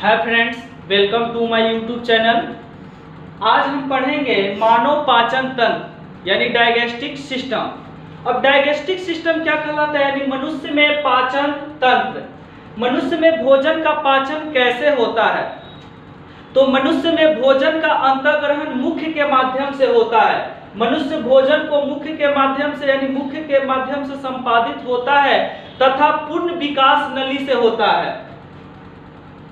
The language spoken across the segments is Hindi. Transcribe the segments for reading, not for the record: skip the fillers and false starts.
Hi friends, welcome to my YouTube channel. आज हम पढ़ेंगे मानव पाचन तंत्र यानी डाइजेस्टिक सिस्टम। अब डाइजेस्टिक सिस्टम क्या कहलाता है? यानी मनुष्य में पाचन तंत्र। मनुष्य में भोजन का पाचन कैसे होता है? तो मनुष्य में भोजन का अंतःग्रहण मुख के माध्यम से होता है। मनुष्य भोजन को मुख के माध्यम से यानी मुख के माध्यम से संपादित होता है तथा पूर्ण विकास नली से होता है।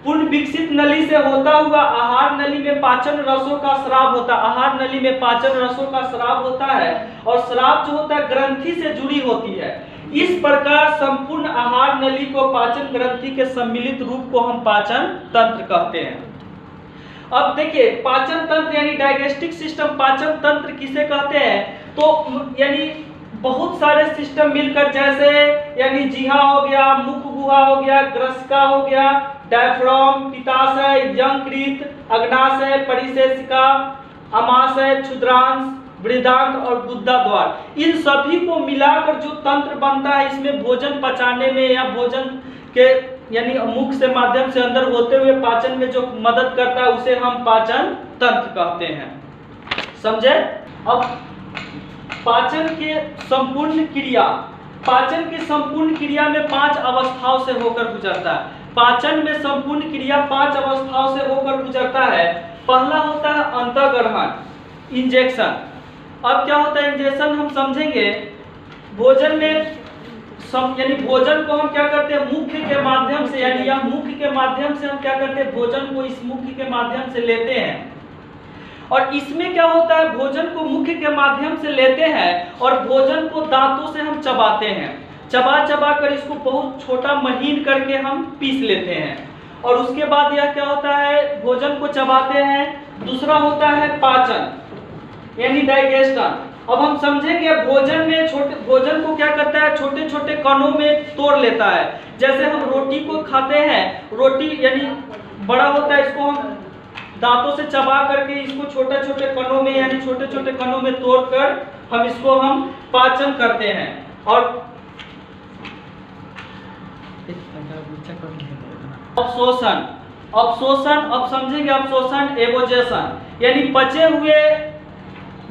पूर्ण विकसित नली से होता हुआ आहार नली में पाचन रसों का स्राव होता है। आहार नली में पाचन रसों का स्राव होता है और स्राव जो होता है ग्रंथि से जुड़ी होती है। इस प्रकार संपूर्ण आहार नली को पाचन ग्रंथि के सम्मिलित रूप को हम पाचन तंत्र कहते हैं। अब देखिए, पाचन तंत्र यानी डाइजेस्टिक सिस्टम, पाचन तंत्र किसे कहते हैं? तो यानी बहुत सारे सिस्टम मिलकर, जैसे यानी जिहा हो गया, मुख गुहा हो गया, ग्रस्का हो गया, डायफ्राम, पित्ताशय, यकृत, अग्नाशय, परिशेषिका, अमाशय, क्षुद्रांश, बृहदांत्र और गुदा द्वार, इन सभी को मिलाकर जो तंत्र बनता है, इसमें भोजन पचाने में या भोजन के यानी मुख से माध्यम से अंदर होते हुए पाचन में जो मदद करता है उसे हम पाचन तंत्र कहते हैं। समझे? अब पाचन के संपूर्ण क्रिया, पाचन की संपूर्ण क्रिया में 5 अवस्थाओं से होकर गुजरता है। पाचन में संपूर्ण क्रिया 5 अवस्थाओं से होकर गुजरता है। पहला होता है अंतःग्रहण, इंजेक्शन। अब क्या होता है इंजेक्शन, हम समझेंगे। भोजन में यानी भोजन को हम क्या करते हैं, मुख के माध्यम से, यानी या मुख के माध्यम से हम क्या करते हैं, भोजन को इस मुख के माध्यम से लेते हैं। और इसमें क्या होता है, भोजन को मुख के माध्यम से लेते हैं और भोजन को दांतों से हम चबाते हैं। चबा चबा कर इसको बहुत छोटा महीन करके हम पीस लेते हैं। और उसके बाद यह क्या होता है, भोजन को चबाते हैं। दूसरा होता है पाचन यानी डाइजेशन। अब हम समझेंगे भोजन को क्या करता है, छोटे छोटे कणों में तोड़ लेता है। जैसे हम रोटी को खाते हैं, रोटी यानी बड़ा होता है, इसको हम दांतों से चबा करके इसको छोटे छोटे कणों में यानी छोटे छोटे कणों में तोड़कर हम इसको हम पाचन करते हैं। और अवशोषण, अब समझेंगे अवशोषण, एवोजेशन यानी पचे हुए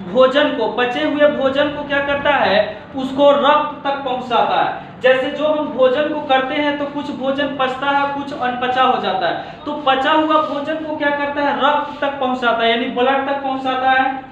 भोजन को क्या करता है, उसको रक्त तक पहुंचाता है। जैसे जो हम भोजन को करते हैं तो कुछ भोजन पचता है, कुछ अनपचा हो जाता है। तो पचा हुआ भोजन को क्या करता है, रक्त तक पहुंचाता है यानी ब्लड तक पहुंचाता है।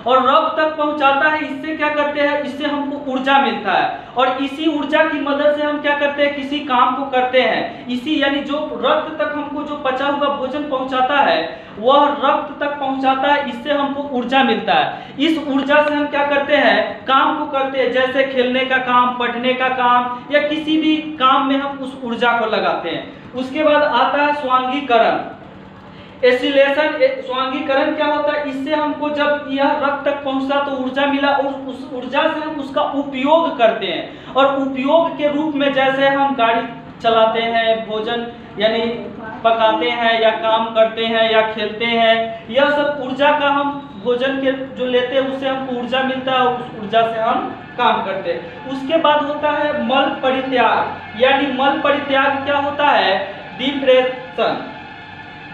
और रक्त तक पहुंचाता है, इससे क्या करते हैं, इससे हमको ऊर्जा मिलता है। और इसी ऊर्जा की मदद से हम क्या करते हैं, किसी काम को करते हैं। इसी यानी जो रक्त तक हमको जो पचा हुआ भोजन पहुंचाता है वह रक्त तक पहुंचाता है, इससे हमको ऊर्जा मिलता है। इस ऊर्जा से हम क्या करते हैं, काम को करते हैं। जैसे खेलने का काम, पढ़ने का काम या किसी भी काम में हम उस ऊर्जा को लगाते हैं। उसके बाद आता है स्वांगीकरण, एसिलेशन। स्वांगीकरण क्या होता है, इससे हमको जब यह रक्त तक पहुंचा तो ऊर्जा मिला और उस ऊर्जा से हम उसका उपयोग करते हैं। और उपयोग के रूप में जैसे हम गाड़ी चलाते हैं, भोजन यानी पकाते हैं या काम करते हैं या खेलते हैं, यह सब ऊर्जा का हम भोजन के जो लेते हैं उससे हमको ऊर्जा मिलता है और उस ऊर्जा से हम काम करते हैं। उसके बाद होता है मल परित्याग, यानी मल परित्याग क्या होता है, डिप्रेशन।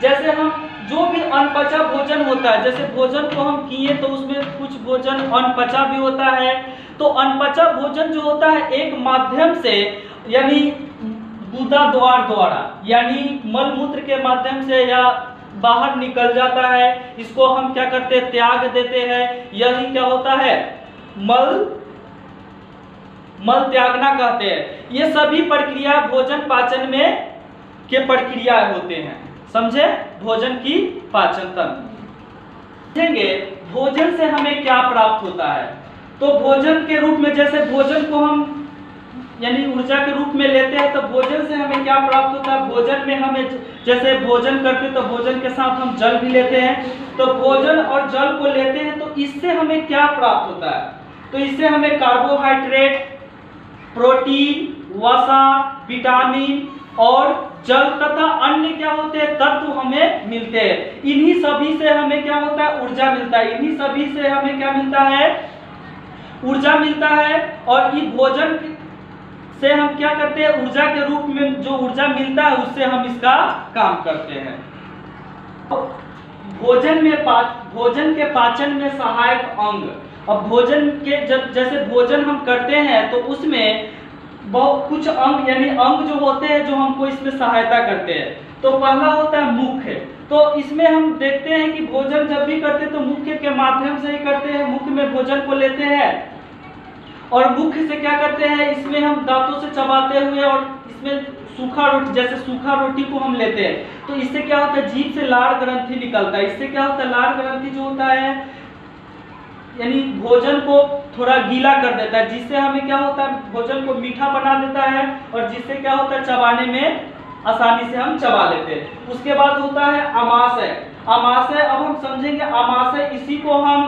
जैसे हम जो भी अनपचा भोजन होता है, जैसे भोजन को हम किए तो उसमें कुछ भोजन अनपचा भी होता है। तो अनपचा भोजन जो होता है एक माध्यम से यानी गुदा द्वार द्वारा यानी मल मूत्र के माध्यम से या बाहर निकल जाता है। इसको हम क्या करते हैं, त्याग देते हैं। यही क्या होता है, मल त्यागना कहते हैं। ये सभी प्रक्रिया भोजन पाचन में के प्रक्रिया होते हैं। समझे? भोजन की पाचन तंत्र। समझेंगे भोजन से हमें क्या प्राप्त होता है। तो भोजन के रूप में, जैसे भोजन को हम यानी ऊर्जा के रूप में लेते हैं तो भोजन से हमें क्या प्राप्त होता है। भोजन में हमें जैसे भोजन करते हैं तो भोजन के साथ हम जल भी लेते हैं। तो भोजन और जल को लेते हैं तो इससे हमें क्या प्राप्त होता है, तो इससे हमें कार्बोहाइड्रेट, प्रोटीन, वसा, विटामिन और जल तथा अन्य क्या होते हैं, तत्व हमें मिलते हैं। इन्हीं सभी से हमें क्या होता है, ऊर्जा मिलता है। इन्हीं सभी से हमें क्या मिलता है, ऊर्जा मिलता है। और इस भोजन से हम क्या करते हैं, ऊर्जा के रूप में जो ऊर्जा मिलता है उससे हम इसका काम करते हैं। भोजन के पाचन में सहायक अंग। अब भोजन के जैसे भोजन हम करते हैं तो उसमें बहुत कुछ अंग यानी अंग जो होते हैं जो हमको इसमें सहायता करते हैं। तो पहला होता है मुख्य। तो इसमें हम देखते हैं कि भोजन जब भी करते हैं तो मुख्य के माध्यम से ही करते हैं। मुख्य में भोजन को लेते हैं और मुख्य से क्या करते हैं, इसमें हम दांतों से चबाते हुए और इसमें सूखा रोटी, जैसे सूखा रोटी को हम लेते हैं तो इससे क्या होता है, जीभ से लार ग्रंथि निकलता है। इससे क्या होता है, लार ग्रंथि जो होता है यानी भोजन को थोड़ा गीला कर देता है, जिससे हमें क्या होता है, भोजन को मीठा बना देता है और जिससे क्या होता है, चबाने में आसानी से हम चबा लेते हैं। उसके बाद होता है आमाशय। आमाशय अब हम समझेंगे, आमाशय इसी को हम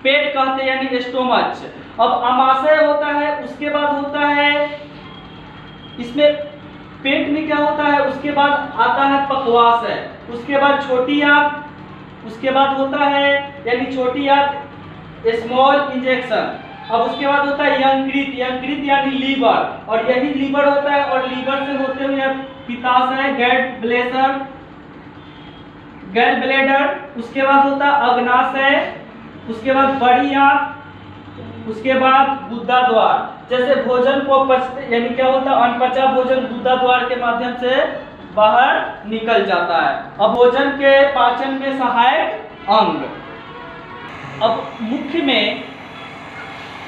पेट कहते हैं यानी स्टोमच। अब आमाशय होता है, उसके बाद होता है इसमें पेट में क्या होता है, उसके बाद आता है पक्वाशय, उसके बाद छोटी आंत, उसके बाद होता है यानी छोटी आंत स्मॉल इंजेक्शन। अब उसके बाद होता है यकृत, यकृत यानी लीवर, और यही लीवर होता है और लीवर से होते हुए पित्ताशय, गैल ब्लैडर, उसके बाद होता है अग्नाशय, उसके बाद बड़ी आंत, उसके बाद गुदा द्वार। जैसे भोजन को पचते यानी क्या होता है, अनपचा भोजन गुदा द्वार के माध्यम से बाहर निकल जाता है। अब भोजन के पाचन में सहायक अंग। अब मुख्य में,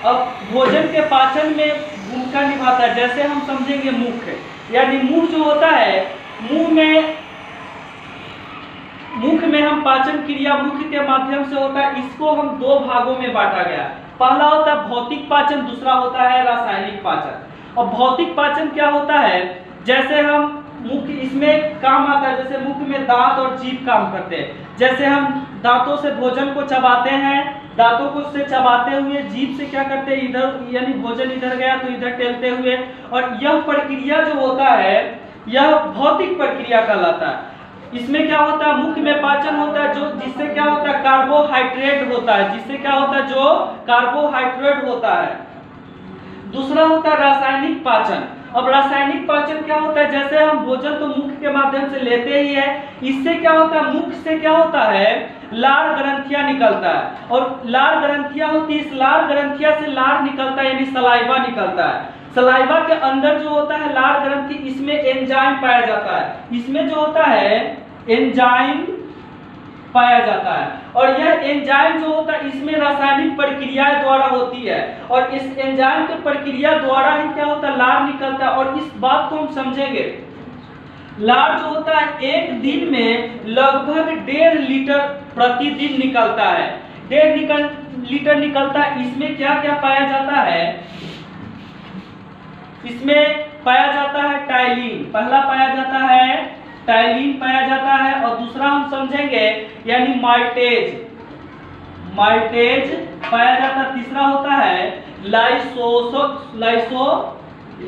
अब भोजन के पाचन में भूमिका निभाता है। जैसे हम समझेंगे मुख्य यानी मुंह जो होता है, मुख में हम पाचन क्रिया मुख्य के माध्यम से होता है। इसको हम दो भागों में बांटा गया। पहला होता है भौतिक पाचन, दूसरा होता है रासायनिक पाचन। और भौतिक पाचन क्या होता है, जैसे हम मुख इसमें काम आता है, जैसे मुख में दांत और जीभ काम करते हैं। जैसे हम दांतों से भोजन को चबाते हैं, दांतों को से चबाते हुए जीभ से क्या करते हैं, इधर यानी भोजन इधर गया तो इधर टेलते हुए, और यह प्रक्रिया जो होता है यह भौतिक प्रक्रिया कहलाता है। इसमें क्या होता है, मुख में पाचन होता है जो जिससे क्या होता है, कार्बोहाइड्रेट होता है, जिससे क्या होता है, जो कार्बोहाइड्रेट होता है। दूसरा होता है रासायनिक पाचन। अब रासायनिक पाचन क्या होता है, जैसे हम भोजन तो मुख के माध्यम से लेते ही है, इससे क्या होता है, मुख से क्या होता है, लार ग्रंथियां निकलता है, और लार ग्रंथियां होती है, इस लार ग्रंथियां से लार निकलता है यानी सलाइवा निकलता है। सलाइवा के अंदर जो होता है लार ग्रंथि, इसमें एंजाइम पाया जाता है। इसमें जो होता है एंजाइम पाया जाता है, और यह एंजाइम जो होता है इसमें रासायनिक प्रक्रियाएं द्वारा होती है, और इस एंजाइम की प्रक्रिया द्वारा ही क्या होता है, लार निकलता है। और इस बात को हम समझेंगे, लार जो होता है एक दिन में लगभग 1.5 लीटर प्रतिदिन निकलता है। 1.5 लीटर निकलता है। इसमें क्या क्या पाया जाता है, इसमें पाया जाता है टाइलिन, पहला पाया जाता है टाइलिन पाया जाता है, और दूसरा हम समझेंगे यानी माल्टेज पाया जाता है। तीसरा होता है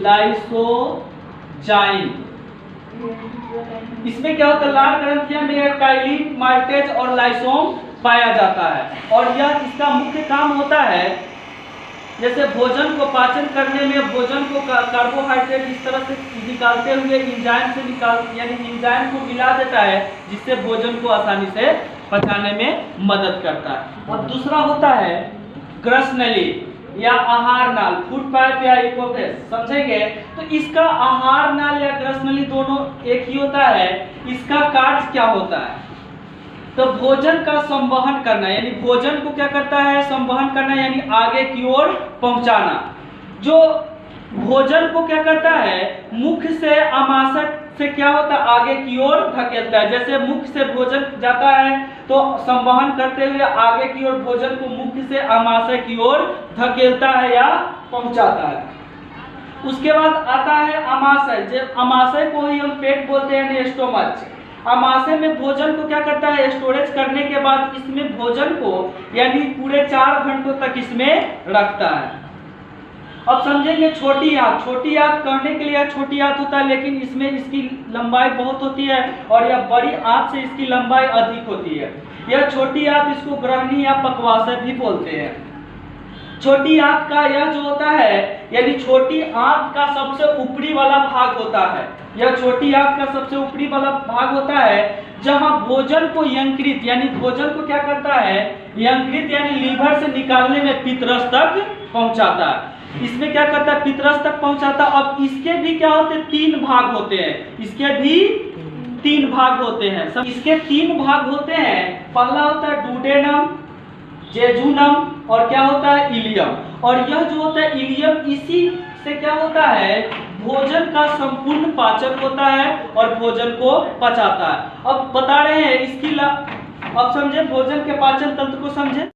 लाइसोजाइम। इसमें क्या होता है, लार ग्रंथियां में टाइलिन, माल्टेज और लाइसोम पाया जाता है, और यह इसका मुख्य काम होता है, जैसे भोजन को पाचन करने में भोजन को कार्बोहाइड्रेट इस तरह से निकालते हुए एंजाइम से यानी एंजाइम को मिला देता है, जिससे भोजन को आसानी से पचाने में मदद करता है। और दूसरा होता है ग्रसनली या आहार नाल, फूड पाइप या इकोफेस, समझेंगे। तो इसका आहार नाल या ग्रसनली दोनों एक ही होता है। इसका कार्य क्या होता है, तो भोजन का संवहन करना, यानी भोजन को क्या करता है, संवहन करना यानी आगे की ओर पहुंचाना। जो भोजन को क्या करता है, मुख से आमाशय से क्या होता है, आगे की ओर धकेलता है। जैसे मुख से भोजन जाता है तो संवहन करते हुए आगे की ओर भोजन को मुख से आमाशय की ओर धकेलता है या पहुंचाता है। उसके बाद आता है अमाशय। अमाशय को ही हम पेट बोलते हैं यानी स्टोमच। अमाशय में भोजन को क्या करता है, स्टोरेज करने के बाद इसमें भोजन को यानी पूरे 4 घंटों तक इसमें रखता है। अब समझेंगे छोटी आंत। छोटी आंत करने के लिए छोटी आंत होता है, लेकिन इसमें इसकी लंबाई बहुत होती है, और यह बड़ी आंत से इसकी लंबाई अधिक होती है। यह छोटी आंत इसको ग्रहणी या पक्वाशय भी बोलते हैं। छोटी आंत का यह जो होता है, यानी छोटी आंत का सबसे ऊपरी वाला भाग होता है, यह छोटी आंत का सबसे ऊपरी वाला भाग होता है, जहां भोजन को यंत्रित, यानी भोजन को क्या करता है, यंत्रित यानी लीवर से निकालने में पित्तरस तक पहुंचाता है। इसमें क्या करता है, पित्तरस तक पहुंचाता। अब इसके भी क्या होते हैं, 3 भाग होते हैं, इसके भी 3 भाग होते हैं। सब इसके 3 भाग होते हैं। पहला होता है डुडेनम, जेजुनम और क्या होता है, इलियम। और यह जो होता है इलियम, इसी से क्या होता है, भोजन का संपूर्ण पाचन होता है और भोजन को पचाता है। अब बता रहे हैं इसकी अब समझे भोजन के पाचन तंत्र को समझे।